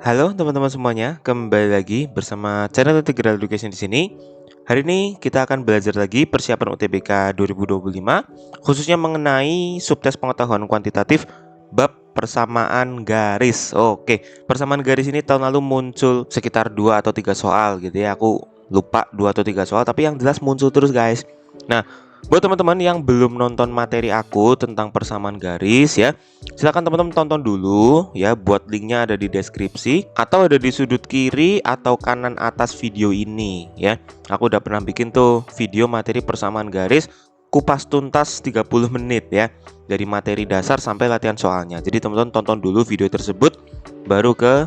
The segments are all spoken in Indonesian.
Halo teman-teman semuanya, kembali lagi bersama channel Integral Education di sini. Hari ini kita akan belajar lagi persiapan UTBK 2025, khususnya mengenai subtes pengetahuan kuantitatif bab persamaan garis. Oke, persamaan garis ini tahun lalu muncul sekitar 2 atau 3 soal gitu ya. Aku lupa 2 atau 3 soal, tapi yang jelas muncul terus guys. Nah, buat teman-teman yang belum nonton materi aku tentang persamaan garis ya, silakan teman-teman tonton dulu ya, buat linknya ada di deskripsi atau ada di sudut kiri atau kanan atas video ini ya. Aku udah pernah bikin tuh video materi persamaan garis kupas tuntas 30 menit ya, dari materi dasar sampai latihan soalnya. Jadi teman-teman tonton dulu video tersebut baru ke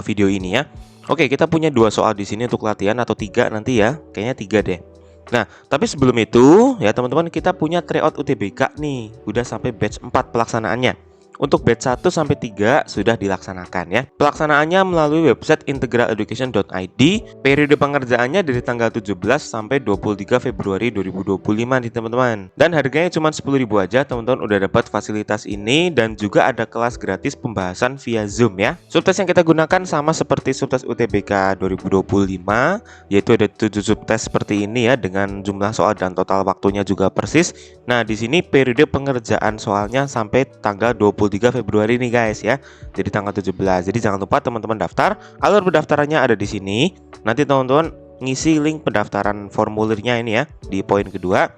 video ini ya. Oke, kita punya 2 soal di sini untuk latihan atau 3 nanti ya. Kayaknya 3 deh. Nah, tapi sebelum itu ya teman-teman, kita punya tryout UTBK nih. Udah sampai batch 4 pelaksanaannya. Untuk batch 1 sampai 3 sudah dilaksanakan ya. Pelaksanaannya melalui website integraleducation.id. Periode pengerjaannya dari tanggal 17 sampai 23 Februari 2025 nih teman-teman. Dan harganya cuma 10.000 aja, teman-teman udah dapat fasilitas ini dan juga ada kelas gratis pembahasan via Zoom ya. Subtes yang kita gunakan sama seperti subtes UTBK 2025, yaitu ada 7 subtes seperti ini ya, dengan jumlah soal dan total waktunya juga persis. Nah, di sini periode pengerjaan soalnya sampai tanggal 23 Februari nih guys ya. Jadi tanggal 17. Jadi jangan lupa teman-teman daftar. Alur pendaftarannya ada di sini. Nanti teman-teman ngisi link pendaftaran formulirnya ini ya di poin kedua.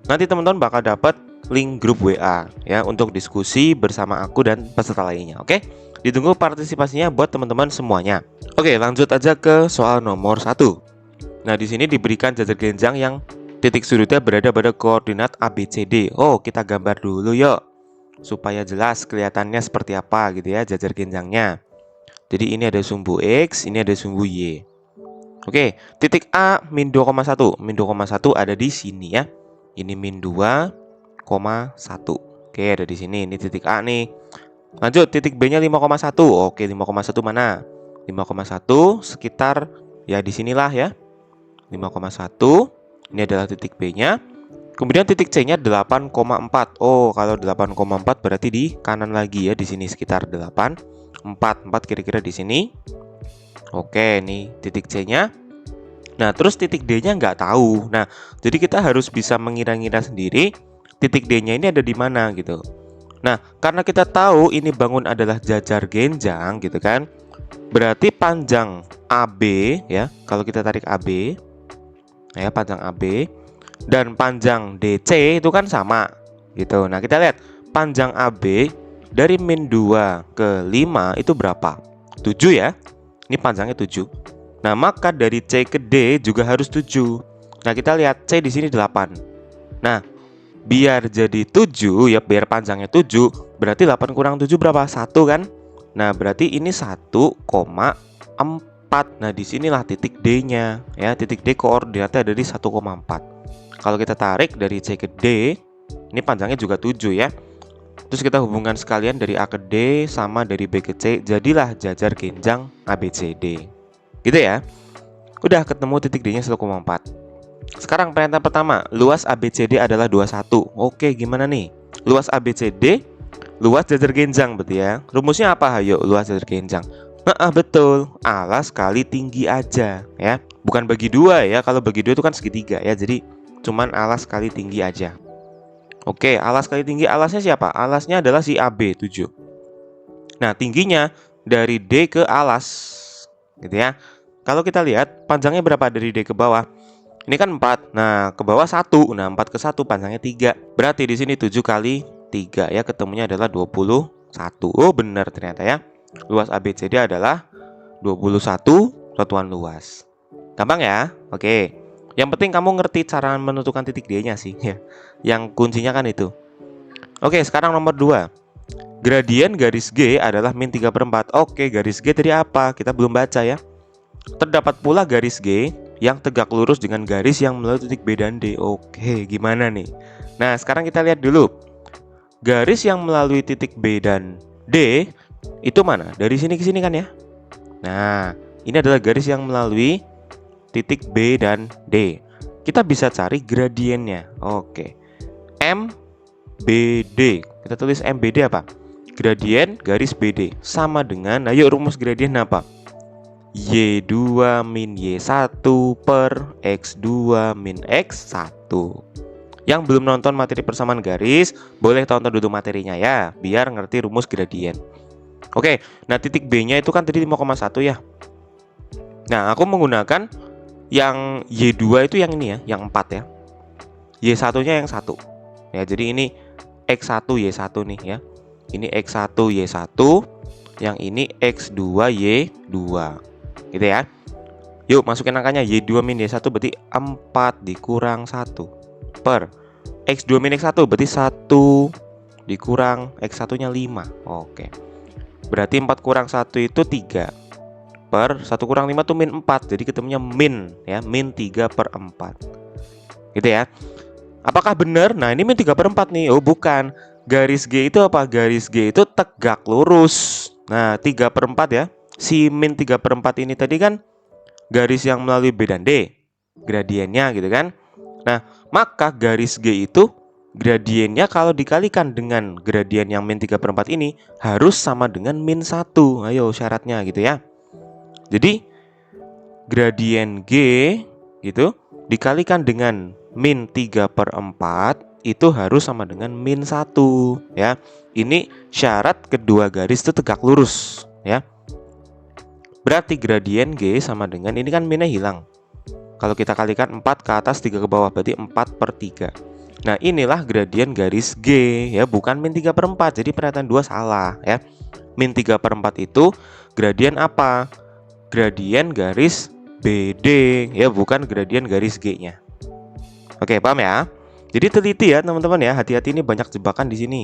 Nanti teman-teman bakal dapat link grup WA ya untuk diskusi bersama aku dan peserta lainnya. Oke? Ditunggu partisipasinya buat teman-teman semuanya. Oke, lanjut aja ke soal nomor 1. Nah, di sini diberikan jajar genjang yang titik sudutnya berada pada koordinat ABCD. Oh, kita gambar dulu yuk, supaya jelas kelihatannya seperti apa gitu ya jajar genjangnya. Jadi ini ada sumbu X, ini ada sumbu Y. Oke, titik A min 2,1. Min 2,1 ada di sini ya. Ini min 2,1. Oke, ada di sini. Ini titik A nih. Lanjut, titik B-nya 5,1. Oke, 5,1 mana? 5,1 sekitar ya di sinilah ya. 5,1. Ini adalah titik B-nya. Kemudian titik C-nya 8,4. Oh, kalau 8,4 berarti di kanan lagi ya, di sini sekitar 8. 4 kira-kira di sini. Oke, ini titik C-nya. Nah, terus titik D-nya nggak tahu. Nah, jadi kita harus bisa mengira-ngira sendiri titik D-nya ini ada di mana gitu. Nah, karena kita tahu ini bangun adalah jajar genjang gitu kan, berarti panjang AB ya, kalau kita tarik AB ya, panjang AB dan panjang DC itu kan sama gitu. Nah, kita lihat panjang AB dari min 2 ke 5 itu berapa? 7 ya. Ini panjangnya 7. Nah, maka dari C ke D juga harus 7. Nah, kita lihat C di sini 8. Nah, biar jadi 7 ya, biar panjangnya 7, berarti 8 kurang 7 berapa? 1 kan? Nah, berarti ini 1,4. Nah, disinilah titik D-nya ya. Titik D koordinatnya ada di 1,4. Kalau kita tarik dari C ke D, ini panjangnya juga 7 ya. Terus kita hubungkan sekalian dari A ke D sama dari B ke C, jadilah jajar genjang ABCD. Gitu ya. Udah ketemu titik D-nya 1,4. Sekarang pernyataan pertama, luas ABCD adalah 21. Oke, gimana nih? Luas ABCD, luas jajar genjang berarti ya. Rumusnya apa? Ayo, luas jajar genjang. Nah, betul, alas kali tinggi aja ya. Bukan bagi 2 ya. Kalau bagi 2 itu kan segitiga ya. Jadi cuman alas kali tinggi aja. Oke, alas kali tinggi, alasnya siapa? Alasnya adalah si AB 7. Nah, tingginya dari D ke alas gitu ya. Kalau kita lihat panjangnya berapa dari D ke bawah? Ini kan 4. Nah, ke bawah 1. Nah, 4 ke 1 panjangnya 3. Berarti di sini 7 kali 3 ya, ketemunya adalah 21. Oh, benar ternyata ya. Luas ABCD adalah 21 satuan luas. Gampang ya? Oke. Yang penting kamu ngerti cara menentukan titik D-nya sih ya. Yang kuncinya kan itu. Oke, sekarang nomor 2. Gradien garis G adalah min 3/4. Oke, garis G tadi apa? Kita belum baca ya. Terdapat pula garis G yang tegak lurus dengan garis yang melalui titik B dan D. Oke, gimana nih? Nah, sekarang kita lihat dulu. Garis yang melalui titik B dan D itu mana? Dari sini ke sini kan ya? Nah, ini adalah garis yang melalui titik B dan D. Kita bisa cari gradiennya. Oke. MBD. Kita tulis MBD apa? gradien garis BD sama dengan, ayo rumus gradien apa? Y2 min Y1 per X2 min X1. Yang belum nonton materi persamaan garis, boleh tonton dulu materinya ya, biar ngerti rumus gradien. Oke, nah titik B-nya itu kan tadi 5,1 ya. Nah, aku menggunakan yang Y2 itu yang ini ya, yang 4 ya. Y1-nya yang 1. Ya, jadi ini X1 Y1 nih ya. Ini X1 Y1, yang ini X2 Y2. Gitu ya. Yuk, masukin angkanya. Y2 min Y1 berarti 4 dikurang 1 per X2 min X1 berarti 1 dikurang X1-nya 5. Oke. Berarti 4 kurang 1 itu 3 per 1 kurang 5 itu min 4. Jadi ketemunya min ya, min 3 per 4. Gitu ya. Apakah benar? Nah, ini min 3 per 4 nih. Oh, bukan. Garis G itu apa? Garis G itu tegak lurus. Nah, 3 per 4 ya. Si min 3 per 4 ini tadi kan garis yang melalui B dan D, gradiennya gitu kan. Nah, maka garis G itu gradiennya kalau dikalikan dengan gradien yang min 3 per 4 ini harus sama dengan min 1. Ayo syaratnya gitu ya. Jadi gradien G gitu dikalikan dengan min 3 per 4 itu harus sama dengan min 1 ya. Ini syarat kedua garis itu tegak lurus ya. Berarti gradien G sama dengan, ini kan minnya hilang. Kalau kita kalikan 4 ke atas 3 ke bawah berarti 4 per 3. Nah, inilah gradien garis G ya, bukan min 3 per 4. Jadi pernyataan 2 salah ya. Min 3 per 4 itu gradien apa? Gradien garis BD ya, bukan gradien garis G-nya. Oke, paham ya? Jadi teliti ya teman-teman ya, hati-hati, ini banyak jebakan di sini.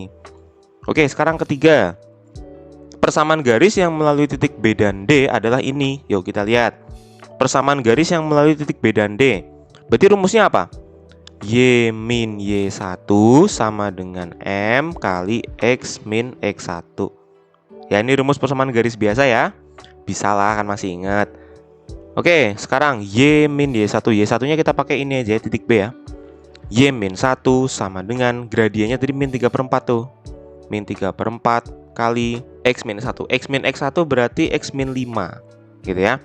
Oke, sekarang ketiga. Persamaan garis yang melalui titik B dan D adalah ini. Yuk kita lihat. Persamaan garis yang melalui titik B dan D. Berarti rumusnya apa? Y min Y1 sama dengan M kali X min X1. Ya, ini rumus persamaan garis biasa ya. Bisa lah, kan masih ingat. Oke, sekarang Y min Y1. Y1-nya kita pakai ini aja, titik B ya. Y min 1 sama dengan gradiennya tadi min 3 per 4 tuh. Min 3 per 4 kali X min 1. X min X1 berarti X min 5 gitu ya.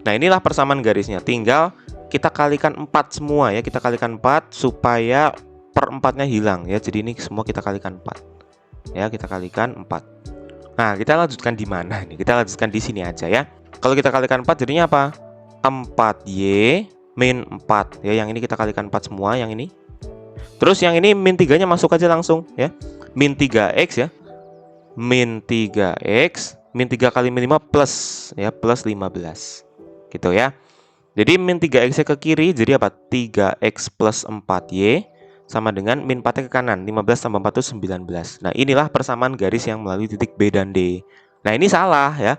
Nah, inilah persamaan garisnya. Tinggal kita kalikan 4 semua ya. Kita kalikan 4 supaya per 4-nya hilang ya. Jadi ini semua kita kalikan 4. Ya, kita kalikan 4. Nah, kita lanjutkan di mana nih? Kita lanjutkan di sini aja ya. Kalau kita kalikan 4 jadinya apa? 4Y min 4 ya. Yang ini kita kalikan 4 semua, yang ini. Terus yang ini min 3-nya masuk aja langsung ya. Min 3X ya. Min 3X, min 3 kali min 5 plus ya, plus 15 gitu ya. Jadi min 3X ke kiri jadi apa? 3X plus 4Y sama dengan min 4 ke kanan, 15 tambah 4 itu 19. Nah, inilah persamaan garis yang melalui titik B dan D. Nah, ini salah ya,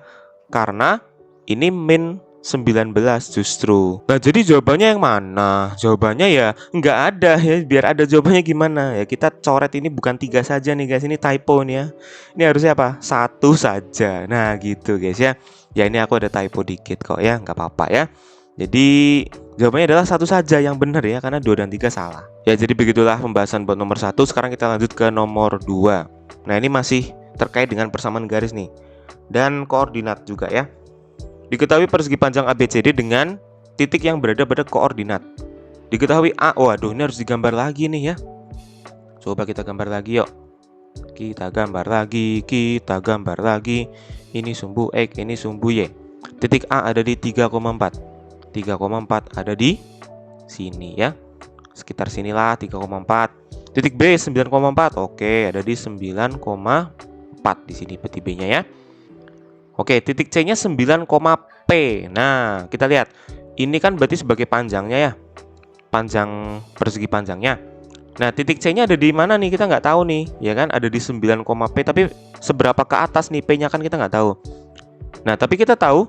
karena ini min 19 justru. Nah, jadi jawabannya yang mana? Jawabannya ya nggak ada ya. Biar ada jawabannya gimana ya, kita coret ini bukan 3 saja nih guys, ini typo nih ya. Ini harusnya apa? 1 saja. Nah gitu guys ya. Ya, ini aku ada typo dikit kok ya, nggak apa-apa ya. Jadi jawabannya adalah 1 saja yang benar ya, karena 2 dan 3 salah. Ya, jadi begitulah pembahasan buat nomor 1. Sekarang kita lanjut ke nomor 2. Nah, ini masih terkait dengan persamaan garis nih dan koordinat juga ya. Diketahui persegi panjang ABCD dengan titik yang berada pada koordinat. Diketahui A. Waduh, ini harus digambar lagi nih ya. Coba kita gambar lagi yuk. Kita gambar lagi, kita gambar lagi. Ini sumbu X, ini sumbu Y. Titik A ada di 3,4. 3,4 ada di sini ya. Sekitar sinilah 3,4. Titik B 9,4. Oke, ada di 9,4 di sini berarti B-nya ya. Oke, titik C-nya 9, P. Nah, kita lihat. Ini kan berarti sebagai panjangnya ya. Panjang persegi panjangnya. Nah, titik C-nya ada di mana nih? Kita nggak tahu nih, ya kan? Ada di 9, P. Tapi seberapa ke atas nih P-nya kan kita nggak tahu. Nah, tapi kita tahu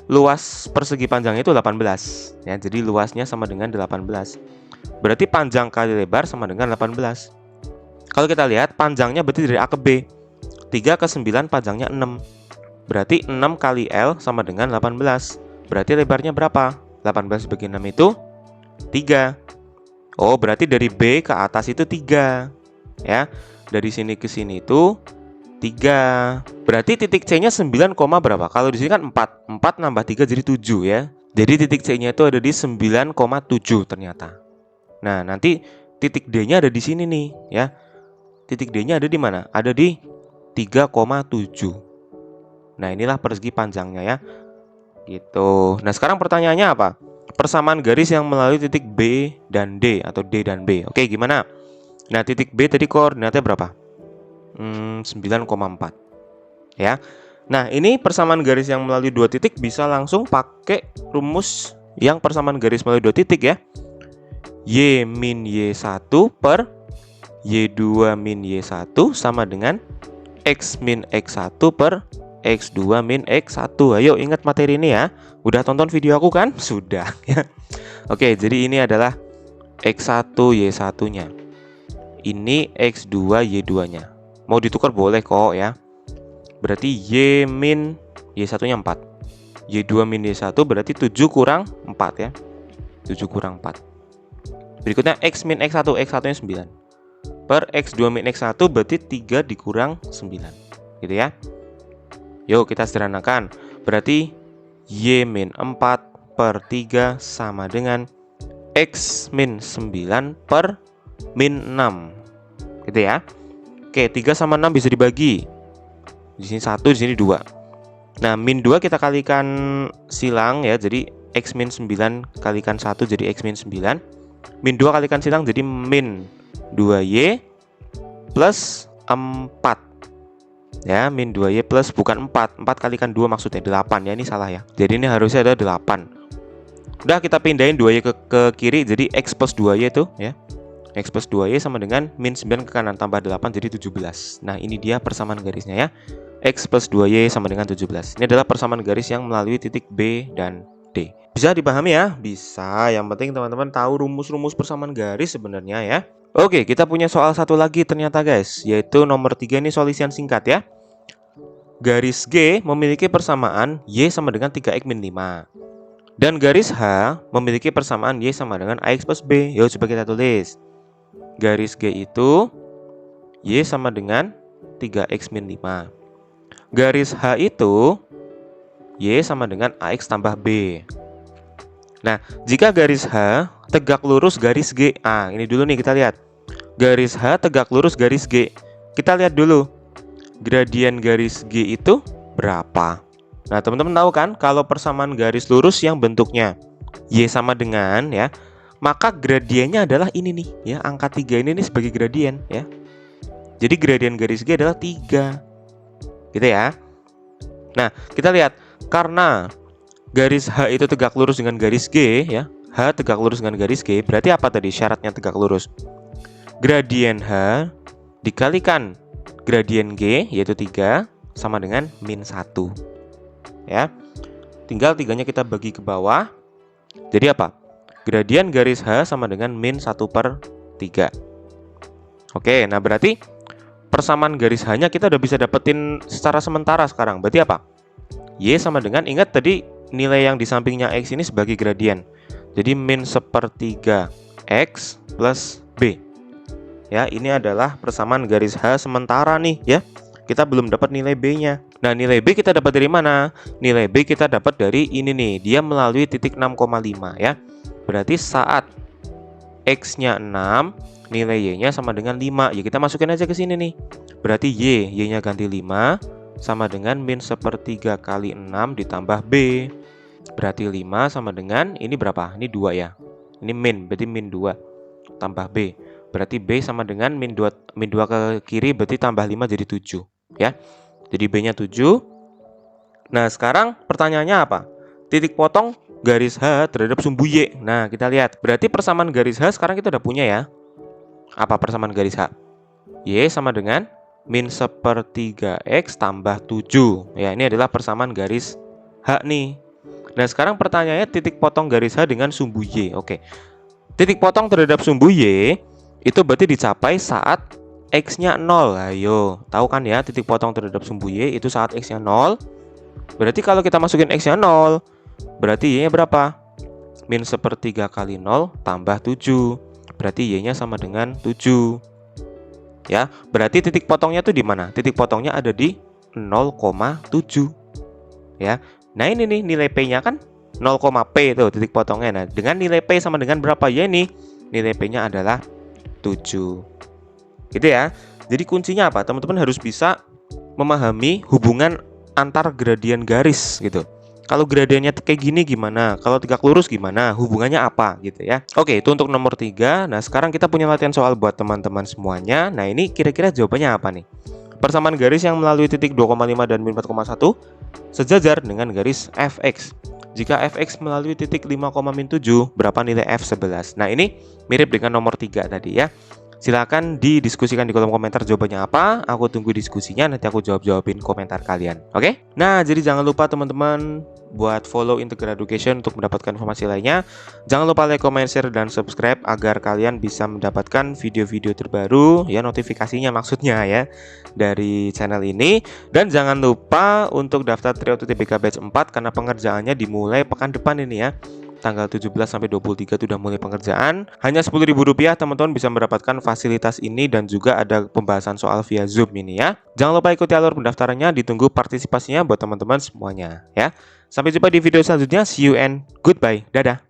luas persegi panjangnya itu 18. Ya, jadi luasnya sama dengan 18. Berarti panjang kali lebar sama dengan 18. Kalau kita lihat panjangnya berarti dari A ke B. 3 ke 9 panjangnya 6. Berarti 6 kali L sama dengan 18. Berarti lebarnya berapa? 18 bagi 6 itu 3. Oh, berarti dari B ke atas itu 3. Ya. Dari sini ke sini itu 3. Berarti titik C-nya 9, berapa? Kalau di sini kan 4. 4 nambah 3 jadi 7 ya. Jadi titik C-nya itu ada di 9,7 ternyata. Nah, nanti titik D-nya ada di sini nih ya. Titik D-nya ada di mana? Ada di 3,7. Nah, inilah persegi panjangnya ya. Gitu. Nah, sekarang pertanyaannya apa? Persamaan garis yang melalui titik B dan D atau D dan B. Oke, gimana? Nah, titik B tadi koordinatnya berapa? 9,4 ya. Nah, ini persamaan garis yang melalui dua titik bisa langsung pakai rumus yang persamaan garis melalui dua titik ya. Y min Y1 per Y2 min Y1 sama dengan X min X1 per X2 min X1. Ayo ingat materi ini ya. Udah tonton video aku kan? Sudah ya. Oke, jadi ini adalah X1 Y1-nya. Ini X2 Y2-nya. Mau ditukar boleh kok ya. Berarti Y min Y1-nya 4. Y2 min Y1 berarti 7 kurang 4 ya. 7 kurang 4. Berikutnya X min X1. X1-nya 9. Per X2 min X1 berarti 3 dikurang 9. Gitu ya. Yuk kita sederhanakan. Berarti Y min 4 per 3 sama dengan X min 9 per min 6. Gitu ya. Oke, 3 sama 6 bisa dibagi. Di sini 1, di sini 2. Nah, min 2 kita kalikan silang ya. Jadi X min 9 kalikan 1 jadi X min 9. Min 2 kalikan silang jadi min 2Y plus 4. Ya, min 2Y plus bukan 4. 4 kalikan 2 maksudnya 8 ya. Ini salah ya. Jadi ini harusnya ada 8. Udah kita pindahin 2Y ke kiri. Jadi X plus 2Y itu ya. X plus 2Y sama dengan min 9 ke kanan tambah 8 jadi 17. Nah, ini dia persamaan garisnya ya. X plus 2Y sama dengan 17. Ini adalah persamaan garis yang melalui titik B dan D. Bisa dipahami ya? Bisa. Yang penting teman-teman tahu rumus-rumus persamaan garis sebenarnya ya. Oke, kita punya soal satu lagi ternyata guys, yaitu nomor 3 ini solisian singkat ya. Garis G memiliki persamaan Y sama dengan 3X min 5. Dan garis H memiliki persamaan Y sama dengan AX plus B. Yuk coba kita tulis. Garis G itu Y sama dengan 3X min 5. Garis H itu Y sama dengan AX tambah B. Nah, jika garis H tegak lurus garis G. Ini dulu nih kita lihat. Garis H tegak lurus garis G. Kita lihat dulu. Gradien garis G itu berapa? Nah, teman-teman tahu kan kalau persamaan garis lurus yang bentuknya Y sama dengan ya, maka gradiennya adalah ini nih ya, angka 3 ini nih sebagai gradien ya. Jadi gradien garis G adalah 3. Gitu ya. Nah, kita lihat karena garis H itu tegak lurus dengan garis G ya. H tegak lurus dengan garis G, berarti apa tadi syaratnya tegak lurus? Gradien H dikalikan gradien G yaitu 3 sama dengan min 1. Ya. Tinggal 3-nya kita bagi ke bawah. Jadi apa? Gradien garis H sama dengan min 1 per 3. Oke, nah berarti persamaan garis H-nya kita udah bisa dapetin secara sementara sekarang. Berarti apa? Y sama dengan, ingat tadi nilai yang di sampingnya X ini sebagai gradien. Jadi min 1/3 X plus B. Ya, ini adalah persamaan garis H sementara nih ya. Kita belum dapat nilai B-nya. Nah, nilai B kita dapat dari mana? Nilai B kita dapat dari ini nih. Dia melalui titik 6,5 ya. Berarti saat X-nya 6, nilai Y-nya sama dengan 5. Ya kita masukin aja ke sini nih. Berarti Y-nya ganti 5 sama dengan min 1/3 kali 6 ditambah B. Berarti 5 sama dengan, ini berapa? Ini 2 ya. Ini min, berarti min 2 tambah B. Berarti B sama dengan min 2 ke kiri berarti tambah 5 jadi 7 ya. Jadi B-nya 7. Nah, sekarang pertanyaannya apa? Titik potong garis H terhadap sumbu Y. Nah, kita lihat. Berarti persamaan garis H sekarang kita udah punya ya. Apa persamaan garis H? Y sama dengan min 1/3 X tambah 7. Ya, ini adalah persamaan garis H nih. Nah, sekarang pertanyaannya titik potong garis H dengan sumbu Y. Oke. Titik potong terhadap sumbu Y itu berarti dicapai saat X-nya 0. Ayo, tahu kan ya titik potong terhadap sumbu Y itu saat X-nya 0. Berarti kalau kita masukin X-nya 0, berarti Y-nya berapa? Min 1/3 kali 0 tambah 7. Berarti Y-nya sama dengan 7. Ya, berarti titik potongnya tuh di mana? Titik potongnya ada di 0,7 ya. Nah, ini nih nilai P-nya kan 0,P itu titik potongnya. Nah, dengan nilai P sama dengan berapa ya ini? Nilai P-nya adalah 7. Gitu ya. Jadi kuncinya apa? Teman-teman harus bisa memahami hubungan antar gradien garis gitu. Kalau gradiennya kayak gini gimana? Kalau tegak lurus gimana? Hubungannya apa gitu ya? Oke, itu untuk nomor 3. Nah, sekarang kita punya latihan soal buat teman-teman semuanya. Nah, ini kira-kira jawabannya apa nih? Persamaan garis yang melalui titik 2,5 dan min 4,1 sejajar dengan garis fx. Jika fx melalui titik 5,7, berapa nilai f11? Nah, ini mirip dengan nomor 3 tadi ya. Silakan didiskusikan di kolom komentar jawabannya apa. Aku tunggu diskusinya, nanti aku jawab-jawabin komentar kalian. Oke? Nah, jadi jangan lupa teman-teman buat follow Integral Education untuk mendapatkan informasi lainnya. Jangan lupa like, comment, share, dan subscribe agar kalian bisa mendapatkan video-video terbaru, ya notifikasinya maksudnya ya, dari channel ini. Dan jangan lupa untuk daftar Tryout UTBK Batch 4 karena pengerjaannya dimulai pekan depan ini ya. Tanggal 17 sampai 23 itu udah mulai pengerjaan. Hanya Rp10.000 teman-teman bisa mendapatkan fasilitas ini dan juga ada pembahasan soal via Zoom ini ya. Jangan lupa ikuti alur pendaftarannya, ditunggu partisipasinya buat teman-teman semuanya ya. Sampai jumpa di video selanjutnya. See you and goodbye. Dadah.